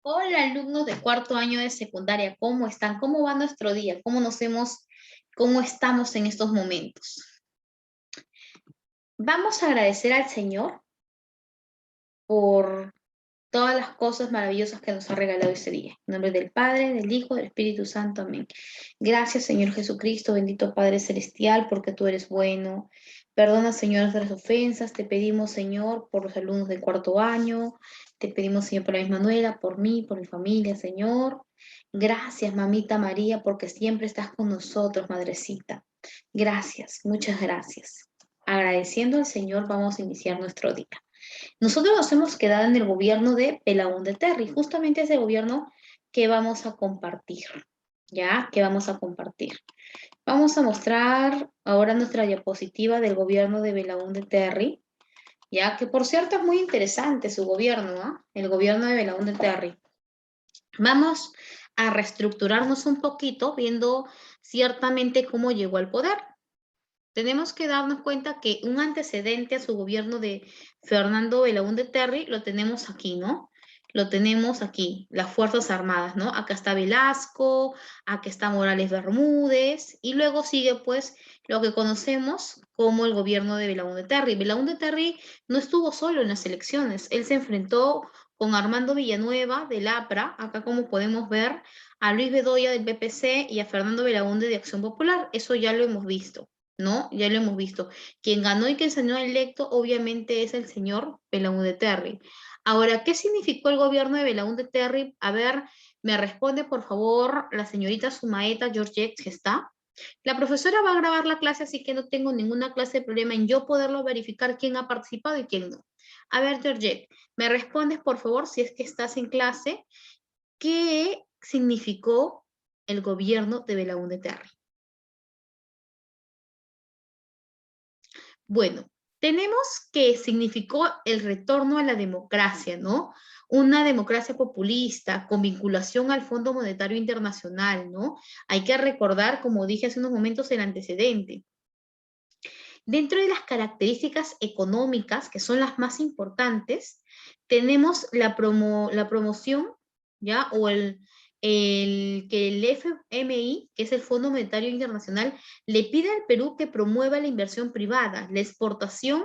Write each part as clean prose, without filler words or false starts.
Hola, alumnos de cuarto año de secundaria, ¿cómo están? ¿Cómo va nuestro día? ¿Cómo estamos en estos momentos? Vamos a agradecer al Señor por todas las cosas maravillosas que nos ha regalado este día. En nombre del Padre, del Hijo, del Espíritu Santo. Amén. Gracias, Señor Jesucristo, bendito Padre Celestial, porque tú eres bueno. Perdona, Señor, nuestras ofensas. Te pedimos, Señor, por los alumnos de cuarto año. Te pedimos, Señor, por la misma Manuela, por mí, por mi familia, Señor. Gracias, mamita María, porque siempre estás con nosotros, madrecita. Gracias, muchas gracias. Agradeciendo al Señor, vamos a iniciar nuestro día. Nosotros nos hemos quedado en el gobierno de Belaúnde Terry, justamente ese gobierno que vamos a compartir, ¿ya? Que vamos a compartir. Vamos a mostrar ahora nuestra diapositiva del gobierno de Belaúnde Terry, ya que por cierto es muy interesante su gobierno, ¿no? El gobierno de Belaúnde Terry. Vamos a reestructurarnos un poquito viendo ciertamente cómo llegó al poder. Tenemos que darnos cuenta que un antecedente a su gobierno de Fernando Belaúnde Terry lo tenemos aquí, ¿no? Lo tenemos aquí, las Fuerzas Armadas, ¿no? Acá está Velasco, acá está Morales Bermúdez, y luego sigue, pues, lo que conocemos como el gobierno de Belaúnde Terry. Belaúnde Terry no estuvo solo en las elecciones, él se enfrentó con Armando Villanueva del APRA, acá como podemos ver, a Luis Bedoya del PPC y a Fernando Belaúnde de Acción Popular. Eso ya lo hemos visto. ¿No? Ya lo hemos visto. Quien ganó y quien salió electo, obviamente, es el señor Belaúnde Terry. Ahora, ¿qué significó el gobierno de Belaúnde Terry? A ver, me responde, por favor, la señorita Sumaeta Georgette, que está. La profesora va a grabar la clase, así que no tengo ninguna clase de problema en yo poderlo verificar quién ha participado y quién no. A ver, Georgette, me respondes, por favor, si es que estás en clase, ¿qué significó el gobierno de Belaúnde Terry? Bueno, tenemos que significó el retorno a la democracia, ¿no? Una democracia populista con vinculación al Fondo Monetario Internacional, ¿no? Hay que recordar, como dije hace unos momentos, el antecedente. Dentro de las características económicas, que son las más importantes, tenemos la promoción, ¿ya? O que el FMI, que es el Fondo Monetario Internacional, le pide al Perú que promueva la inversión privada, la exportación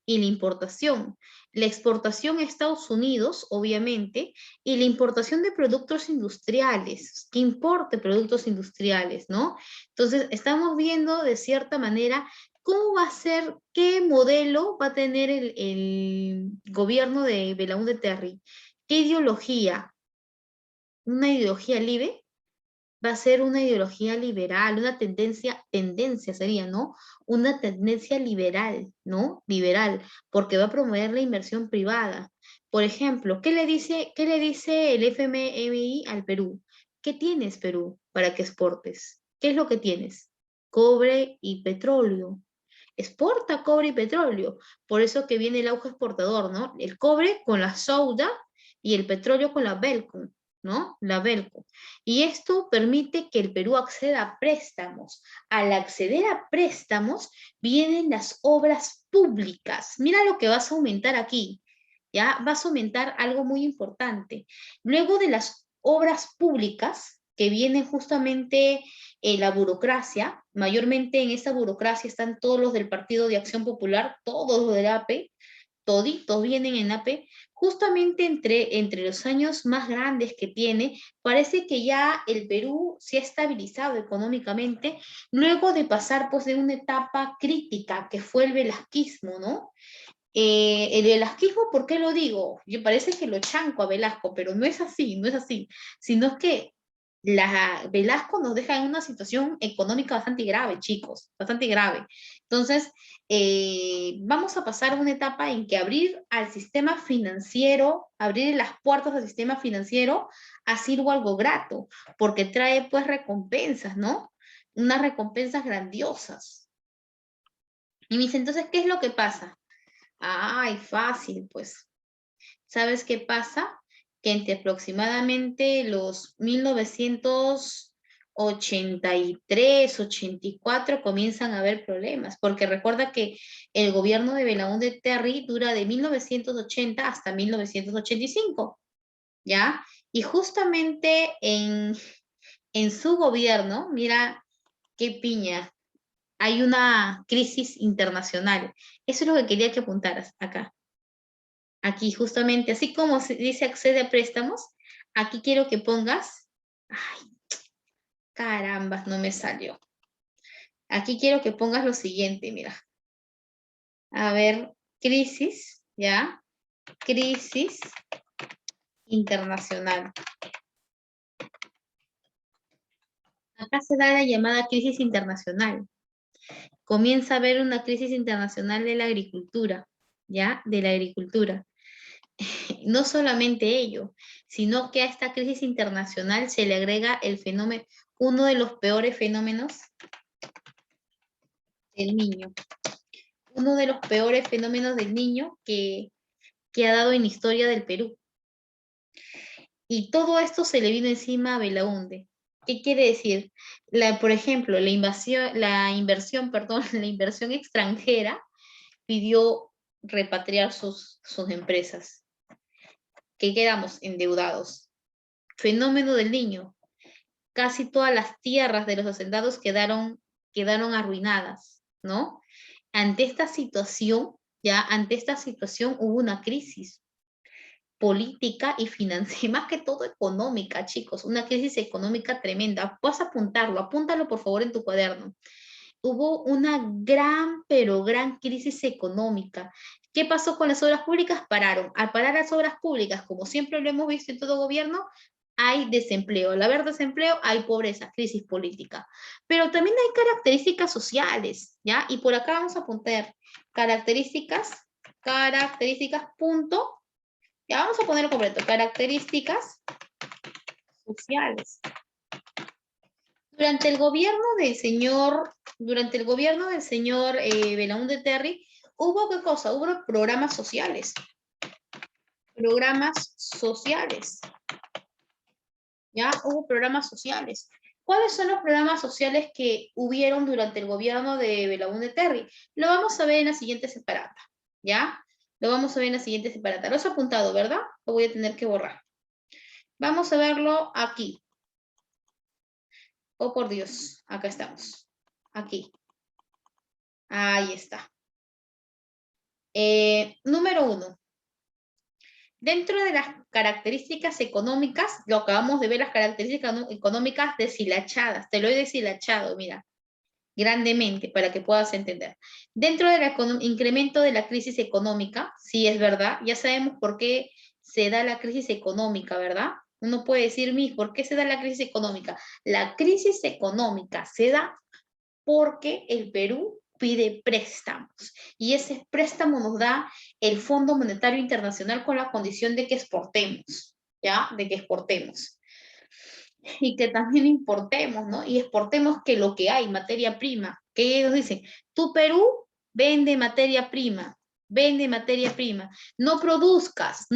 y la importación. La exportación a Estados Unidos, obviamente, y la importación de productos industriales, que importe productos industriales, ¿no? Entonces, estamos viendo de cierta manera cómo va a ser, qué modelo va a tener el gobierno de Belaúnde Terry, qué ideología, una ideología libre, va a ser una ideología liberal, una tendencia sería, ¿no? Una tendencia liberal, ¿no? Liberal, porque va a promover la inversión privada. Por ejemplo, qué le dice el FMI al Perú? ¿Qué tienes, Perú, para que exportes? ¿Qué es lo que tienes? Cobre y petróleo. Exporta cobre y petróleo. Por eso que viene el auge exportador, ¿no? El cobre con la Souda y el petróleo con la Belco, ¿no? La Belco. Y esto permite que el Perú acceda a préstamos. Al acceder a préstamos, vienen las obras públicas. Mira lo que vas a aumentar aquí, ¿ya? Vas a aumentar algo muy importante. Luego de las obras públicas, que vienen justamente la burocracia, mayormente en esta burocracia están todos los del Partido de Acción Popular, todos los del AP, toditos vienen en AP, justamente entre los años más grandes que tiene, parece que ya el Perú se ha estabilizado económicamente, luego de pasar pues de una etapa crítica que fue el velasquismo, ¿no? El velasquismo, ¿por qué lo digo? Yo parece que lo chanco a Velasco, pero no es así, no es así, sino es que Velasco nos deja en una situación económica bastante grave, chicos, bastante grave. Entonces, vamos a pasar a una etapa en que abrir al sistema financiero, abrir las puertas al sistema financiero, ha sido algo grato, porque trae pues recompensas, ¿no? Unas recompensas grandiosas. Y me dice, entonces, ¿qué es lo que pasa? Ay, fácil, pues. ¿Sabes qué pasa? Que entre aproximadamente los 1983, 84 comienzan a haber problemas, porque recuerda que el gobierno de Belaúnde Terry dura de 1980 hasta 1985, ¿ya? Y justamente en su gobierno, mira qué piña, hay una crisis internacional. Eso es lo que quería que apuntaras acá. Aquí justamente, así como se dice accede a préstamos, aquí quiero que pongas, ay, carambas, no me salió. Aquí quiero que pongas lo siguiente, mira. A ver, crisis, ¿ya? Crisis internacional. Acá se da la llamada crisis internacional. Comienza a haber una crisis internacional de la agricultura, ¿ya? De la agricultura. No solamente ello, sino que a esta crisis internacional se le agrega el fenómeno, uno de los peores fenómenos del niño. Uno de los peores fenómenos del niño que ha dado en la historia del Perú. Y todo esto se le vino encima a Belaúnde. ¿Qué quiere decir? Por ejemplo, la inversión, perdón, la inversión extranjera pidió repatriar sus empresas. ¿Qué quedamos? Endeudados. Fenómeno del niño. Casi todas las tierras de los hacendados quedaron arruinadas, ¿no? Ante esta situación, ante esta situación hubo una crisis política y financiera, más que todo económica, chicos, una crisis económica tremenda. Vas a apuntarlo, apúntalo por favor en tu cuaderno. Hubo una gran, pero gran crisis económica. ¿Qué pasó con las obras públicas? Pararon. Al parar las obras públicas, como siempre lo hemos visto en todo gobierno, hay desempleo. Al haber desempleo, hay pobreza, crisis política. Pero también hay características sociales, ¿ya? Y por acá vamos a apuntar características, punto. Ya vamos a ponerlo completo. Características sociales. Durante el gobierno del señor Belaúnde Terry, ¿hubo qué cosa? Hubo programas sociales. Programas sociales. ¿Ya? Hubo programas sociales. ¿Cuáles son los programas sociales que hubieron durante el gobierno de Belaúnde Terry? Lo vamos a ver en la siguiente separata. ¿Ya? Lo vamos a ver en la siguiente separata. Lo has apuntado, ¿verdad? Lo voy a tener que borrar. Vamos a verlo aquí. Oh, por Dios, acá estamos. Aquí. Ahí está. Número 1. Dentro de las características económicas, lo acabamos de ver, las características económicas deshilachadas. Te lo he deshilachado, mira, grandemente, para que puedas entender. Dentro del incremento de la crisis económica, sí es verdad, ya sabemos por qué se da la crisis económica, ¿verdad? Uno puede decir, ¿por qué se da la crisis económica? La crisis económica se da porque el Perú pide préstamos y ese préstamo nos da el Fondo Monetario Internacional con la condición de que exportemos, ¿ya? De que exportemos y que también importemos, ¿no? Y exportemos que lo que hay, materia prima, que ellos dicen, tu Perú vende materia prima, no produzcas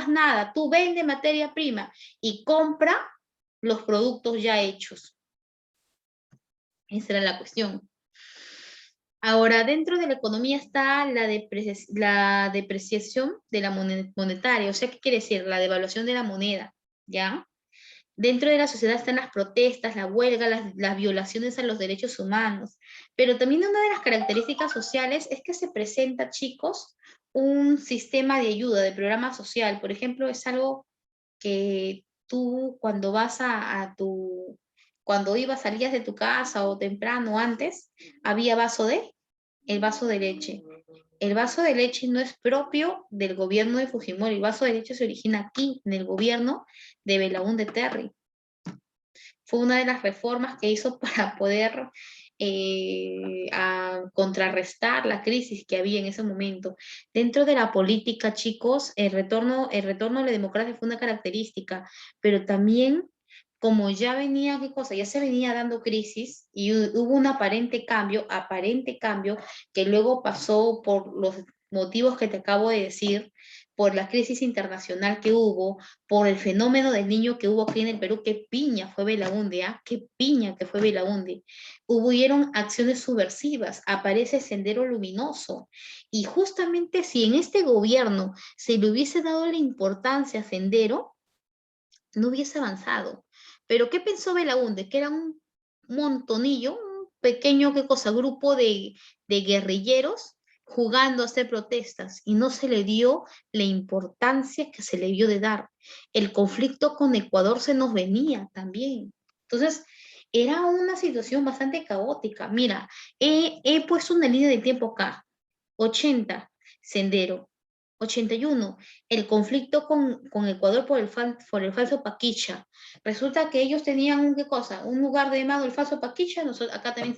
nada, tú vende materia prima y compra los productos ya hechos. Esa era la cuestión. Ahora, dentro de la economía está la depreciación de la monetaria. O sea, ¿qué quiere decir? La devaluación de la moneda, ¿ya? Dentro de la sociedad están las protestas, la huelga, las violaciones a los derechos humanos. Pero también una de las características sociales es que se presenta, chicos, un sistema de ayuda, de programa social. Por ejemplo, es algo que tú cuando vas cuando salías de tu casa o temprano antes, había el vaso de leche. El vaso de leche no es propio del gobierno de Fujimori, el vaso de leche se origina aquí, en el gobierno de Belaúnde Terry. Fue una de las reformas que hizo para poder contrarrestar la crisis que había en ese momento. Dentro de la política, chicos, el retorno a la democracia fue una característica, pero también como ya venía, ¿qué cosa? Ya se venía dando crisis y hubo un aparente cambio, que luego pasó por los motivos que te acabo de decir, por la crisis internacional que hubo, por el fenómeno del niño que hubo aquí en el Perú, qué piña fue Belaúnde, ¿ah? Qué piña que fue Belaúnde. Hubieron acciones subversivas, aparece Sendero Luminoso, y justamente si en este gobierno se le hubiese dado la importancia a Sendero, no hubiese avanzado. Pero ¿qué pensó Belaúnde? Que era un montonillo, un pequeño, ¿qué cosa? Grupo de guerrilleros jugando a hacer protestas y no se le dio la importancia que se le dio de dar. El conflicto con Ecuador se nos venía también. Entonces, era una situación bastante caótica. Mira, he puesto una línea de tiempo acá. 80, Sendero. 81, el conflicto con Ecuador por el falso Paquicha. Resulta que ellos tenían un, ¿qué cosa? Un lugar de llamado el falso Paquicha, nosotros, acá también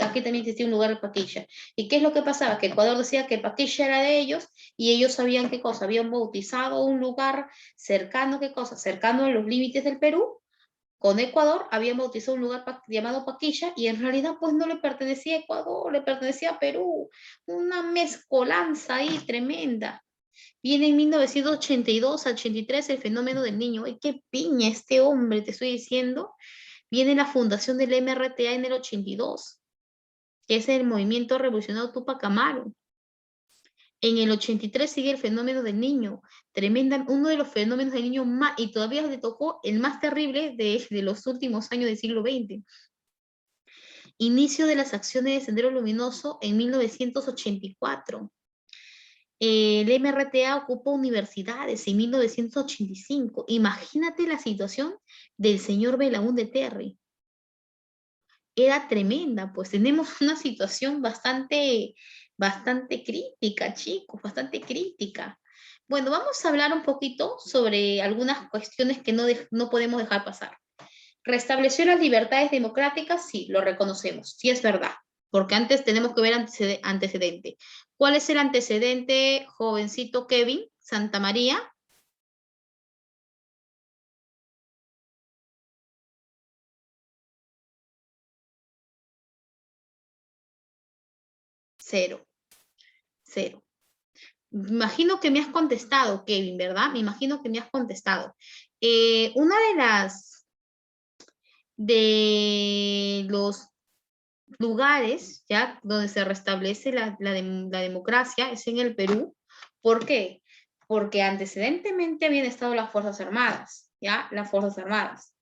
aquí también existía un lugar de Paquicha. ¿Y qué es lo que pasaba? Que Ecuador decía que Paquicha era de ellos y ellos sabían qué cosa, habían bautizado un lugar cercano, ¿qué cosa? Cercano a los límites del Perú con Ecuador, habían bautizado un lugar llamado Paquilla y en realidad pues no le pertenecía a Ecuador, le pertenecía a Perú. Una mezcolanza ahí tremenda. Viene en 1982 a 83 el fenómeno del niño. ¡Ay, qué piña este hombre, te estoy diciendo! Viene la fundación del MRTA en el 82, que es el Movimiento Revolucionario Tupac Amaru. En el 83 sigue el fenómeno del niño, tremenda, uno de los fenómenos del niño más, y todavía le tocó el más terrible de los últimos años del siglo XX. Inicio de las acciones de Sendero Luminoso en 1984. El MRTA ocupó universidades en 1985. Imagínate la situación del señor Belaúnde Terry. Era tremenda, pues tenemos una situación bastante crítica, chicos, bastante crítica. Bueno, vamos a hablar un poquito sobre algunas cuestiones que no podemos dejar pasar. ¿Restableció las libertades democráticas? Sí, lo reconocemos, sí es verdad, porque antes tenemos que ver antecedente. ¿Cuál es el antecedente, jovencito Kevin Santamaría? Cero, cero. Imagino que me has contestado, Kevin, ¿verdad? Me imagino que me has contestado. Una de los lugares, ¿ya? Donde se restablece la democracia es en el Perú. ¿Por qué? Porque antecedentemente habían estado las Fuerzas Armadas, ¿ya? Las Fuerzas Armadas.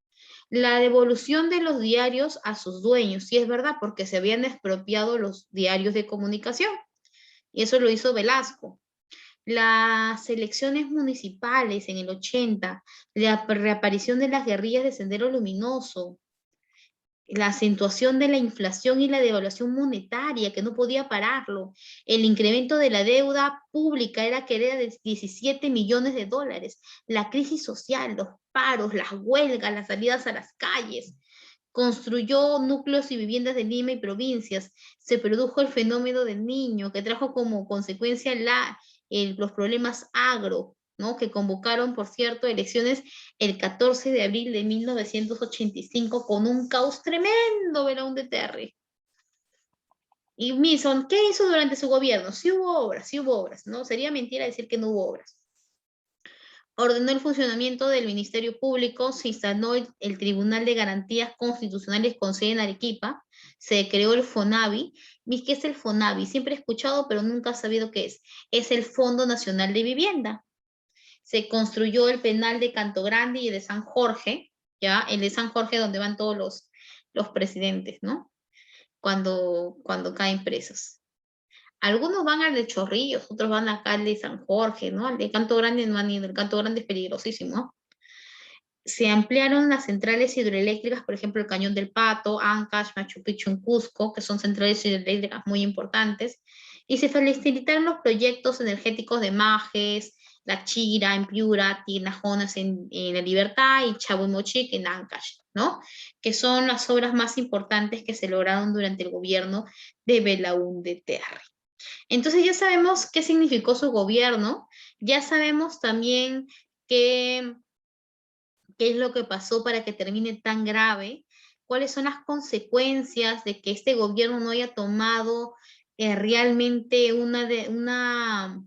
La devolución de los diarios a sus dueños, sí es verdad, porque se habían expropiado los diarios de comunicación. Y eso lo hizo Velasco. Las elecciones municipales en el 80, la reaparición de las guerrillas de Sendero Luminoso, la acentuación de la inflación y la devaluación monetaria que no podía pararlo, el incremento de la deuda pública era que era de 17 millones de dólares, la crisis social, los paros, las huelgas, las salidas a las calles, construyó núcleos y viviendas de Lima y provincias, se produjo el fenómeno del niño que trajo como consecuencia los problemas agro, ¿no? Que convocaron, por cierto, elecciones el 14 de abril de 1985 con un caos tremendo, Verón de Terry. Y Mason, ¿qué hizo durante su gobierno? Sí hubo obras, ¿no? Sería mentira decir que no hubo obras. Ordenó el funcionamiento del Ministerio Público, se instaló el Tribunal de Garantías Constitucionales con sede en Arequipa, se creó el FONAVI. ¿Qué es el FONAVI? Siempre he escuchado, pero nunca he sabido qué es. Es el Fondo Nacional de Vivienda. Se construyó el penal de Canto Grande y de San Jorge, ¿ya? El de San Jorge donde van todos los presidentes, ¿no? Cuando caen presos. Algunos van al de Chorrillos, otros van acá al de San Jorge, ¿no? Al de Canto Grande no han ido, el Canto Grande es peligrosísimo, ¿no? Se ampliaron las centrales hidroeléctricas, por ejemplo, el Cañón del Pato, Ancash, Machu Picchu en Cusco, que son centrales hidroeléctricas muy importantes, y se facilitaron los proyectos energéticos de Majes, La Chira en Piura, Tinajonas en La Libertad y Chabuimochic en Ancash, ¿no? Que son las obras más importantes que se lograron durante el gobierno de Belaúnde Terry. Entonces ya sabemos qué significó su gobierno, ya sabemos también qué es lo que pasó para que termine tan grave, cuáles son las consecuencias de que este gobierno no haya tomado realmente una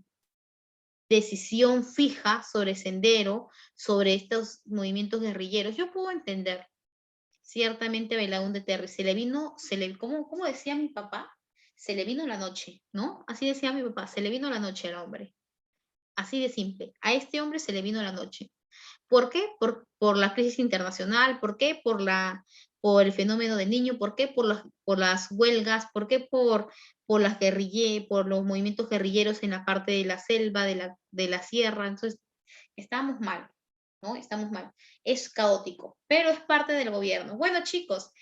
decisión fija sobre Sendero, sobre estos movimientos guerrilleros. Yo puedo entender, ciertamente a Belaúnde Terry, ¿cómo decía mi papá? Se le vino la noche, ¿no? Así decía mi papá, se le vino la noche al hombre. Así de simple. A este hombre se le vino la noche. ¿Por qué? Por la crisis internacional. ¿Por qué? Por el fenómeno del niño. ¿Por qué? Por las huelgas. ¿Por qué? Por los movimientos guerrilleros en la parte de la selva, de la sierra. Entonces, estamos mal, ¿no? Estamos mal. Es caótico, pero es parte del gobierno. Bueno, chicos,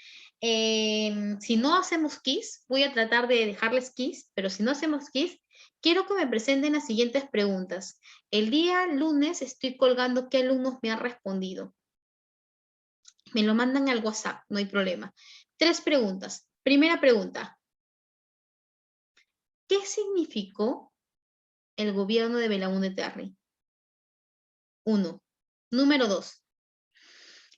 si no hacemos quiz, voy a tratar de dejarles quiz, pero si no hacemos quiz, quiero que me presenten las siguientes preguntas. El día lunes estoy colgando qué alumnos me han respondido. Me lo mandan al WhatsApp, no hay problema. 3 preguntas. Primera pregunta. ¿Qué significó el gobierno de Belaúnde Terry? 1. Número 2.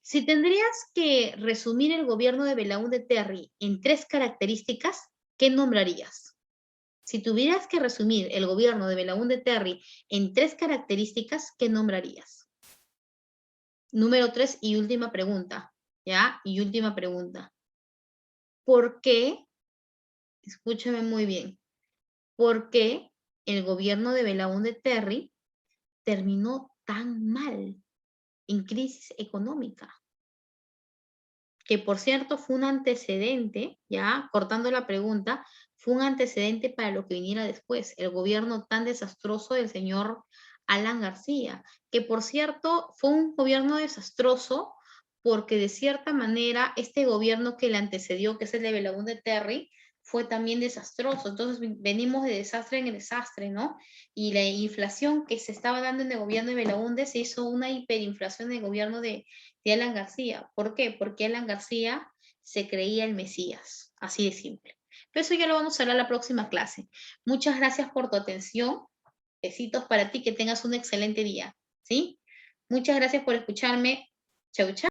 Si tendrías que resumir el gobierno de Belaúnde Terry en 3 características, ¿qué nombrarías? Si tuvieras que resumir el gobierno de Belaúnde Terry en 3 características, ¿qué nombrarías? Número 3 y última pregunta, ¿ya? Y última pregunta. ¿Por qué? Escúchame muy bien. ¿Por qué el gobierno de Belaúnde Terry terminó tan mal en crisis económica? Que por cierto fue un antecedente, ya cortando la pregunta, fue un antecedente para lo que viniera después, el gobierno tan desastroso del señor Alan García, que por cierto fue un gobierno desastroso porque de cierta manera este gobierno que le antecedió, que es el de Belaúnde Terry, fue también desastroso. Entonces venimos de desastre en desastre, ¿no? Y la inflación que se estaba dando en el gobierno de Belaúnde se hizo una hiperinflación en el gobierno de Alan García. ¿Por qué? Porque Alan García se creía el Mesías, así de simple. Pero eso ya lo vamos a hablar en la próxima clase. Muchas gracias por tu atención. Besitos para ti, que tengas un excelente día, ¿sí? Muchas gracias por escucharme. Chau, chau.